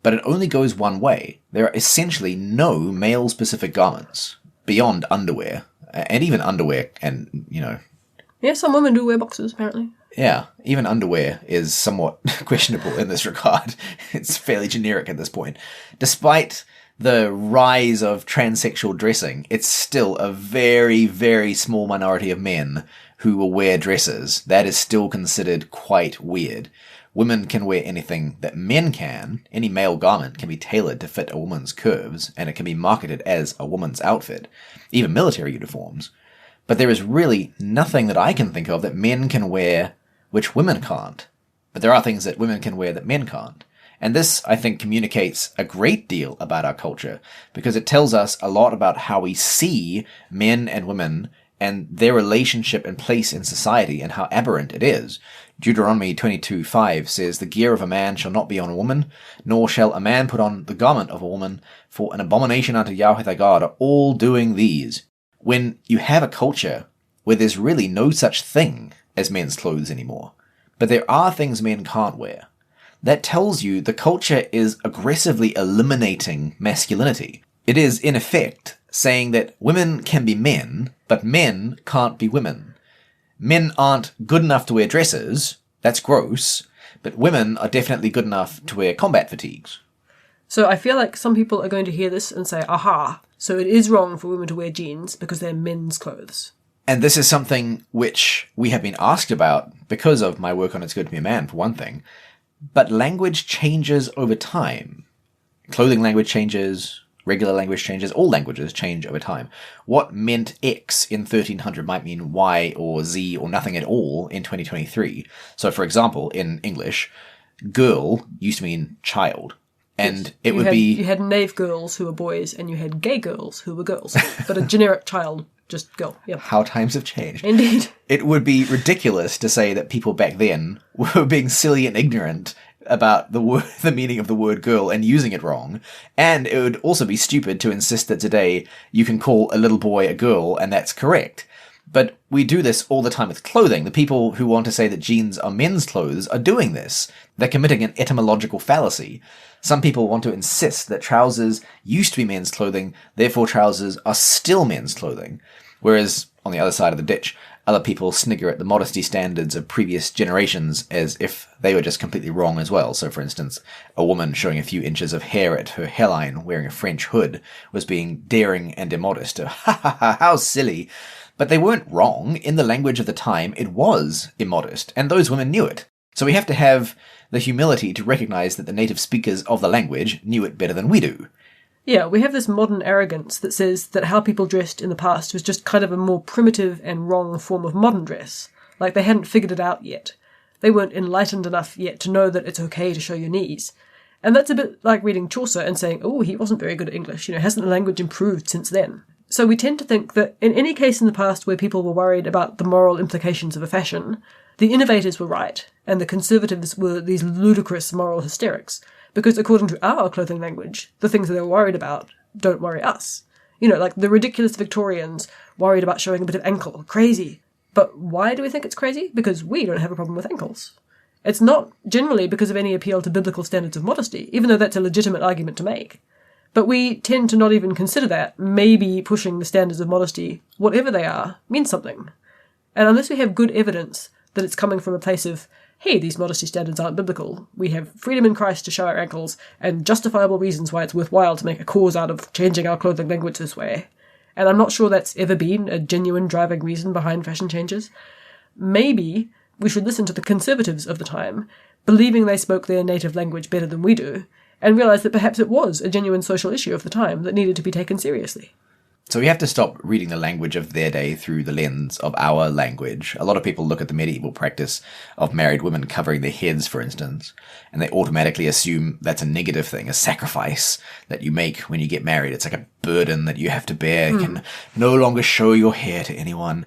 But it only goes one way. There are essentially no male-specific garments beyond underwear, and even underwear and, Yeah, some women do wear boxers, apparently. Yeah, even underwear is somewhat questionable in this regard. It's fairly generic at this point. Despite the rise of transsexual dressing, it's still a very, very small minority of men who will wear dresses. That is still considered quite weird. Women can wear anything that men can. Any male garment can be tailored to fit a woman's curves, and it can be marketed as a woman's outfit, even military uniforms. But there is really nothing that I can think of that men can wear which women can't. But there are things that women can wear that men can't. And this, I think, communicates a great deal about our culture, because it tells us a lot about how we see men and women and their relationship and place in society and how aberrant it is. Deuteronomy 22:5 says, "The gear of a man shall not be on a woman, nor shall a man put on the garment of a woman, for an abomination unto Yahweh thy God are all doing these." When you have a culture where there's really no such thing as men's clothes anymore, but there are things men can't wear, that tells you the culture is aggressively eliminating masculinity. It is, in effect, saying that women can be men, but men can't be women. Men aren't good enough to wear dresses, that's gross, but women are definitely good enough to wear combat fatigues. So I feel like some people are going to hear this and say, aha, so it is wrong for women to wear jeans because they're men's clothes. And this is something which we have been asked about because of my work on It's Good to Be a Man, for one thing. But language changes over time. Clothing language changes, regular language changes, all languages change over time. What meant X in 1300 might mean Y or Z or nothing at all in 2023. So, for example, in English, girl used to mean child. And it would be... You had knave girls who were boys, and you had gay girls who were girls. But a generic child, just girl. Yep. How times have changed. Indeed. It would be ridiculous to say that people back then were being silly and ignorant about the meaning of the word girl and using it wrong. And it would also be stupid to insist that today you can call a little boy a girl and that's correct. But we do this all the time with clothing. The people who want to say that jeans are men's clothes are doing this. They're committing an etymological fallacy. Some people want to insist that trousers used to be men's clothing, therefore trousers are still men's clothing. Whereas, on the other side of the ditch, other people snigger at the modesty standards of previous generations as if they were just completely wrong as well. So, for instance, a woman showing a few inches of hair at her hairline wearing a French hood was being daring and immodest. Ha ha ha, how silly. But they weren't wrong. In the language of the time, it was immodest, and those women knew it. So we have to have the humility to recognize that the native speakers of the language knew it better than we do. Yeah, we have this modern arrogance that says that how people dressed in the past was just kind of a more primitive and wrong form of modern dress. Like they hadn't figured it out yet. They weren't enlightened enough yet to know that it's okay to show your knees. And that's a bit like reading Chaucer and saying, oh, he wasn't very good at English. Hasn't the language improved since then? So we tend to think that in any case in the past where people were worried about the moral implications of a fashion, the innovators were right, and the conservatives were these ludicrous moral hysterics. Because according to our clothing language, the things that they were worried about don't worry us. Like the ridiculous Victorians worried about showing a bit of ankle. Crazy. But why do we think it's crazy? Because we don't have a problem with ankles. It's not generally because of any appeal to biblical standards of modesty, even though that's a legitimate argument to make. But we tend to not even consider that maybe pushing the standards of modesty, whatever they are, means something. And unless we have good evidence that it's coming from a place of, hey, these modesty standards aren't biblical, we have freedom in Christ to show our ankles, and justifiable reasons why it's worthwhile to make a cause out of changing our clothing language this way. And I'm not sure that's ever been a genuine driving reason behind fashion changes. Maybe we should listen to the conservatives of the time, believing they spoke their native language better than we do, and realise that perhaps it was a genuine social issue of the time that needed to be taken seriously. So we have to stop reading the language of their day through the lens of our language. A lot of people look at the medieval practice of married women covering their heads, for instance, and they automatically assume that's a negative thing, a sacrifice that you make when you get married. It's like a burden that you have to bear. You can no longer show your hair to anyone.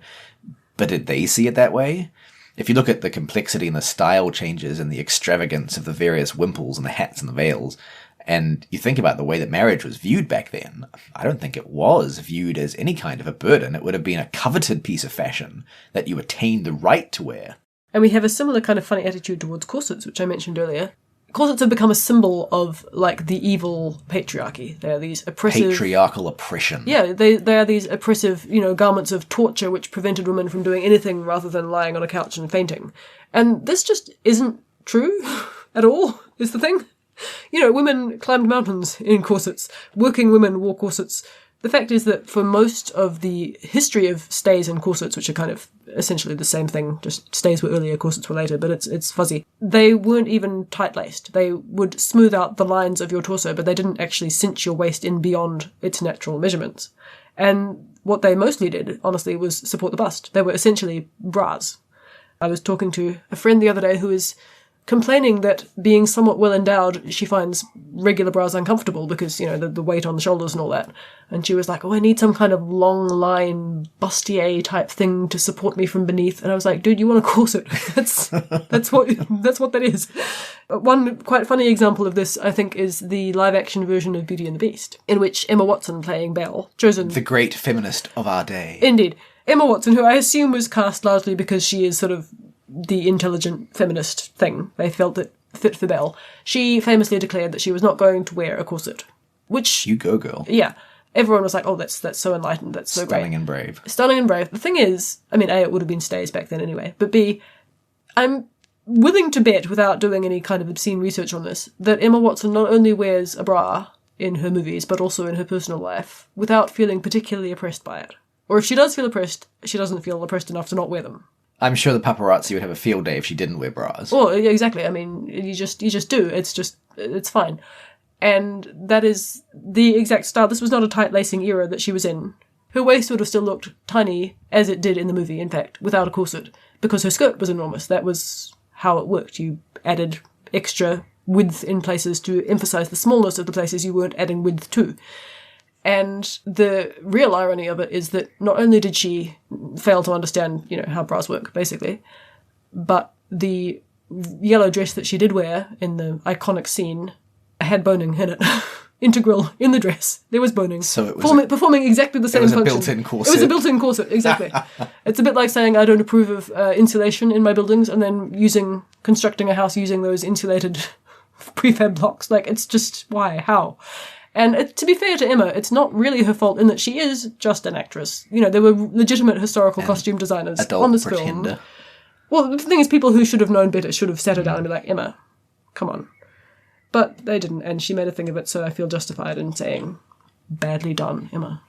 But did they see it that way? If you look at the complexity and the style changes and the extravagance of the various wimples and the hats and the veils, and you think about the way that marriage was viewed back then, I don't think it was viewed as any kind of a burden. It would have been a coveted piece of fashion that you attained the right to wear. And we have a similar kind of funny attitude towards corsets, which I mentioned earlier. Corsets have become a symbol of, the evil patriarchy. They are these oppressive... Patriarchal oppression. Yeah, they are these oppressive, garments of torture which prevented women from doing anything rather than lying on a couch and fainting. And this just isn't true at all, is the thing. Women climbed mountains in corsets. Working women wore corsets. The fact is that for most of the history of stays and corsets, which are kind of essentially the same thing, just stays were earlier, corsets were later, but it's fuzzy, they weren't even tight-laced. They would smooth out the lines of your torso, but they didn't actually cinch your waist in beyond its natural measurements. And what they mostly did, honestly, was support the bust. They were essentially bras. I was talking to a friend the other day who is complaining that being somewhat well endowed, she finds regular bras uncomfortable because, the weight on the shoulders and all that. And she was like, oh, I need some kind of long line bustier type thing to support me from beneath. And I was like, dude, you want a corset? That's what that is. One quite funny example of this, I think, is the live action version of Beauty and the Beast, in which Emma Watson playing Belle, chosen... The great feminist of our day. Indeed. Emma Watson, who I assume was cast largely because she is sort of the intelligent feminist thing. They felt it fit for Belle. She famously declared that she was not going to wear a corset. Which... You go, girl. Yeah. Everyone was like, oh, that's so enlightened, that's so great. Stunning and brave. Stunning and brave. The thing is, A, it would have been stays back then anyway, but B, I'm willing to bet, without doing any kind of obscene research on this, that Emma Watson not only wears a bra in her movies, but also in her personal life, without feeling particularly oppressed by it. Or if she does feel oppressed, she doesn't feel oppressed enough to not wear them. I'm sure the paparazzi would have a field day if she didn't wear bras. Well, exactly. I mean, you just do. It's fine. And that is the exact style. This was not a tight lacing era that she was in. Her waist would have still looked tiny, as it did in the movie, in fact, without a corset, because her skirt was enormous. That was how it worked. You added extra width in places to emphasize the smallness of the places you weren't adding width to. And the real irony of it is that not only did she fail to understand, how bras work, basically, but the yellow dress that she did wear in the iconic scene had boning in it. Integral in the dress. There was boning. So it was performing exactly the same function. It was a built-in corset. It was a built-in corset, exactly. It's a bit like saying I don't approve of insulation in my buildings and then constructing a house using those insulated prefab blocks. Like, it's just, why? How? And to be fair to Emma, it's not really her fault in that she is just an actress. You know, there were legitimate historical costume designers on this film. Well, the thing is, people who should have known better should have sat her down and be like, Emma, come on. But they didn't, and she made a thing of it, so I feel justified in saying, badly done, Emma.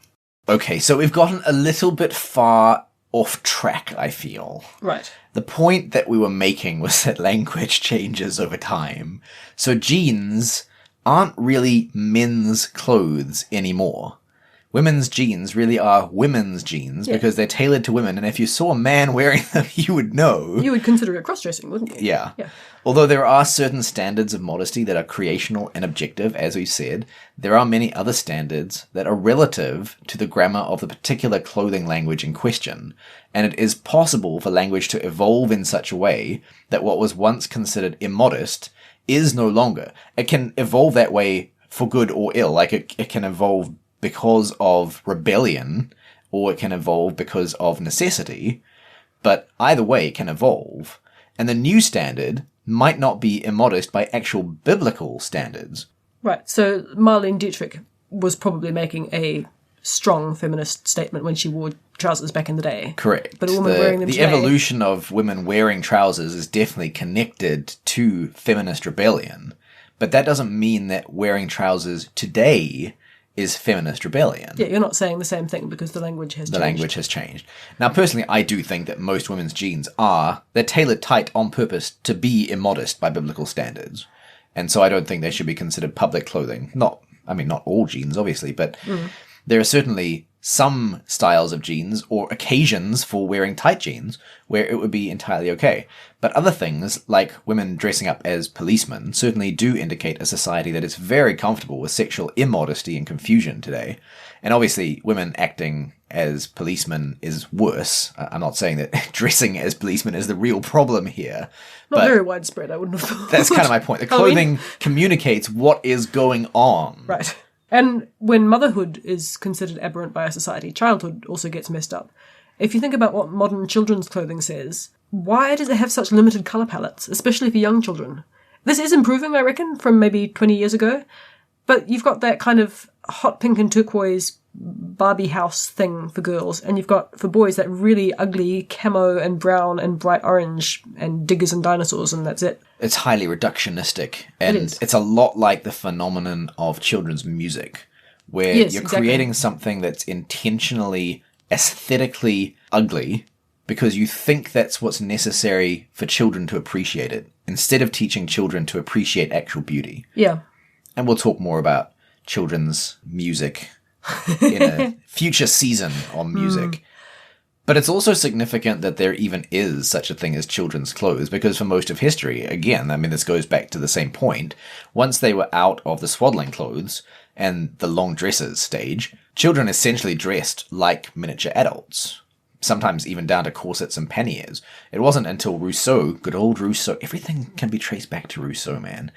Okay, so we've gotten a little bit far off track, I feel. Right. The point that we were making was that language changes over time. So jeans aren't really men's clothes anymore. Women's jeans really are women's jeans because they're tailored to women, and if you saw a man wearing them, you would know. You would consider it cross-dressing, wouldn't you? Yeah. Although there are certain standards of modesty that are creational and objective, as we said, there are many other standards that are relative to the grammar of the particular clothing language in question, and it is possible for language to evolve in such a way that what was once considered immodest is no longer. It can evolve that way for good or ill, like it can evolve because of rebellion, or it can evolve because of necessity, but either way it can evolve. And the new standard might not be immodest by actual biblical standards. Right, so Marlene Dietrich was probably making a strong feminist statement when she wore trousers back in the day. Correct. But a woman wearing them today... The evolution of women wearing trousers is definitely connected to feminist rebellion, but that doesn't mean that wearing trousers today is feminist rebellion. Yeah, you're not saying the same thing because the language has changed. The language has changed. Now, personally, I do think that most women's jeans they're tailored tight on purpose to be immodest by biblical standards. And so I don't think they should be considered public clothing. Not all jeans, obviously, but there are certainly some styles of jeans or occasions for wearing tight jeans where it would be entirely okay. But other things, like women dressing up as policemen, certainly do indicate a society that is very comfortable with sexual immodesty and confusion today. And obviously, women acting as policemen is worse. I'm not saying that dressing as policemen is the real problem here. Not very widespread, I wouldn't have thought. That's kind of my point. The clothing communicates what is going on. Right. And when motherhood is considered aberrant by a society, childhood also gets messed up. If you think about what modern children's clothing says, why does it have such limited colour palettes, especially for young children? This is improving, I reckon, from maybe 20 years ago, but you've got that kind of hot pink and turquoise Barbie house thing for girls, and you've got, for boys, that really ugly camo and brown and bright orange and diggers and dinosaurs, and that's it. It's highly reductionistic, and it's a lot like the phenomenon of children's music, where you're creating something that's intentionally, aesthetically ugly because you think that's what's necessary for children to appreciate it, instead of teaching children to appreciate actual beauty. Yeah. And we'll talk more about children's music in a future season on music. But it's also significant that there even is such a thing as children's clothes, because for most of history, again, I mean, this goes back to the same point, once they were out of the swaddling clothes and the long dresses stage, children essentially dressed like miniature adults, sometimes even down to corsets and panniers. It wasn't until Rousseau, good old Rousseau, everything can be traced back to Rousseau, man,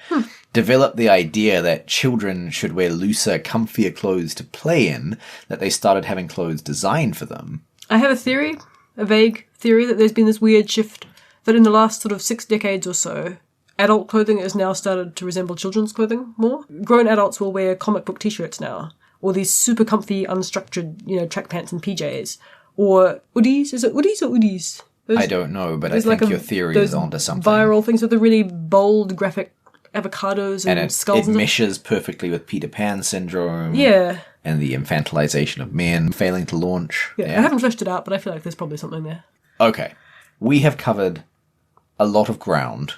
developed the idea that children should wear looser, comfier clothes to play in, that they started having clothes designed for them. I have a theory, a vague theory, that there's been this weird shift that in the last sort of 6 decades or so, adult clothing has now started to resemble children's clothing more. Grown adults will wear comic book t-shirts now, or these super comfy, unstructured, track pants and PJs, or hoodies. Is it hoodies or hoodies? I don't know, but I think your theory is onto something. Viral things with the really bold graphic avocados and skulls. It meshes perfectly with Peter Pan syndrome. Yeah. And the infantilization of men failing to launch. Yeah, I haven't fleshed it out, but I feel like there's probably something there. Okay. We have covered a lot of ground,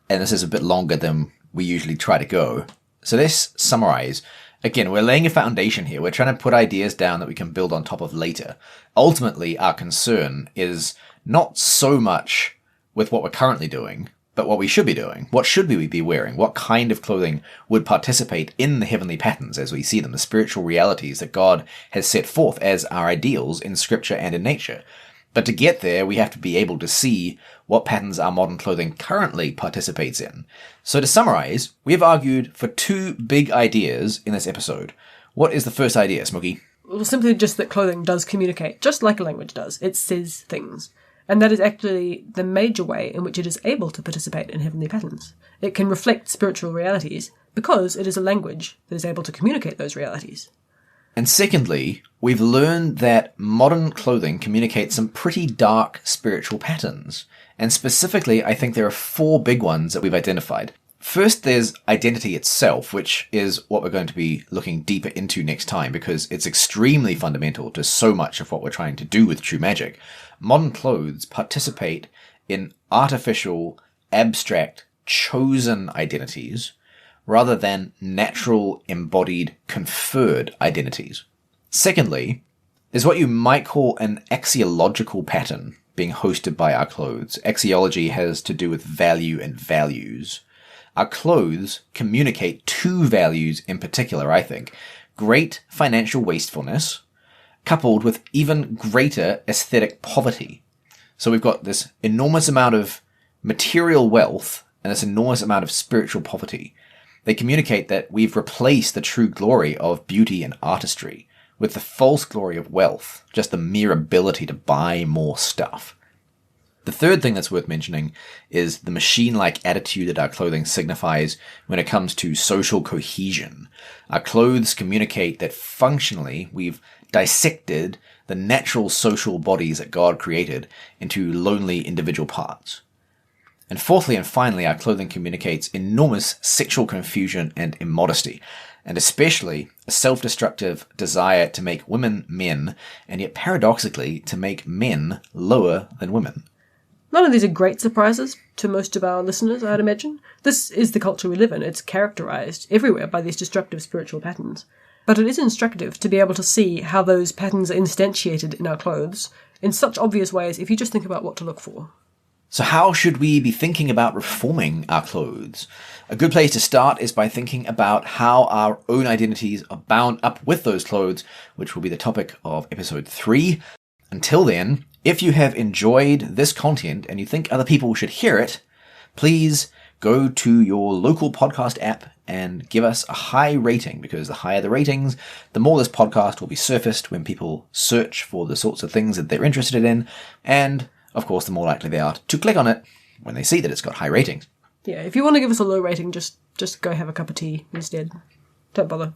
and this is a bit longer than we usually try to go. So let's summarize. Again, we're laying a foundation here. We're trying to put ideas down that we can build on top of later. Ultimately, our concern is not so much with what we're currently doing, but what we should be doing. What should we be wearing? What kind of clothing would participate in the heavenly patterns as we see them, the spiritual realities that God has set forth as our ideals in Scripture and in nature? But to get there, we have to be able to see what patterns our modern clothing currently participates in. So to summarize, we have argued for two big ideas in this episode. What is the first idea, Smokey? Well, simply just that clothing does communicate, just like a language does. It says things. And that is actually the major way in which it is able to participate in heavenly patterns. It can reflect spiritual realities because it is a language that is able to communicate those realities. And secondly, we've learned that modern clothing communicates some pretty dark spiritual patterns. And specifically, I think there are four big ones that we've identified. First, there's identity itself, which is what we're going to be looking deeper into next time because it's extremely fundamental to so much of what we're trying to do with true magic. Modern clothes participate in artificial, abstract, chosen identities rather than natural, embodied, conferred identities. Secondly, there's what you might call an axiological pattern being hosted by our clothes. Axiology has to do with value and values. Our clothes communicate two values in particular, I think. Great financial wastefulness, coupled with even greater aesthetic poverty. So we've got this enormous amount of material wealth and this enormous amount of spiritual poverty. They communicate that we've replaced the true glory of beauty and artistry with the false glory of wealth, just the mere ability to buy more stuff. The third thing that's worth mentioning is the machine-like attitude that our clothing signifies when it comes to social cohesion. Our clothes communicate that functionally we've dissected the natural social bodies that God created into lonely individual parts. And fourthly and finally, our clothing communicates enormous sexual confusion and immodesty, and especially a self-destructive desire to make women men, and yet paradoxically to make men lower than women. None of these are great surprises to most of our listeners, I'd imagine. This is the culture we live in. It's characterized everywhere by these destructive spiritual patterns. But it is instructive to be able to see how those patterns are instantiated in our clothes in such obvious ways if you just think about what to look for. So how should we be thinking about reforming our clothes? A good place to start is by thinking about how our own identities are bound up with those clothes, which will be the topic of episode 3. Until then, if you have enjoyed this content and you think other people should hear it, please go to your local podcast app and give us a high rating, because the higher the ratings, the more this podcast will be surfaced when people search for the sorts of things that they're interested in, and of course the more likely they are to click on it when they see that it's got high ratings. Yeah, if you want to give us a low rating, just go have a cup of tea instead. Don't bother.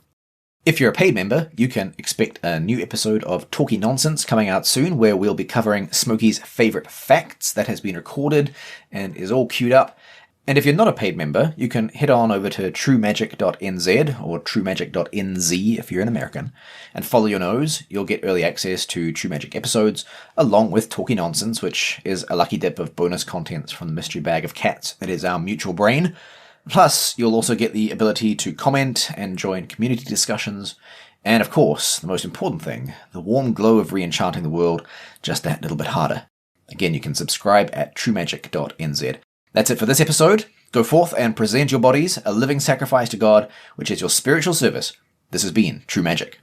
If you're a paid member, you can expect a new episode of Talky Nonsense coming out soon, where we'll be covering Smokey's favourite facts that has been recorded and is all queued up. And if you're not a paid member, you can head on over to truemagic.nz or truemagic.nz if you're an American, and follow your nose. You'll get early access to True Magic episodes, along with Talky Nonsense, which is a lucky dip of bonus contents from the mystery bag of cats that is our mutual brain. Plus, you'll also get the ability to comment and join community discussions, and of course, the most important thing, the warm glow of re-enchanting the world just that little bit harder. Again, you can subscribe at truemagic.nz. That's it for this episode. Go forth and present your bodies a living sacrifice to God, which is your spiritual service. This has been True Magic.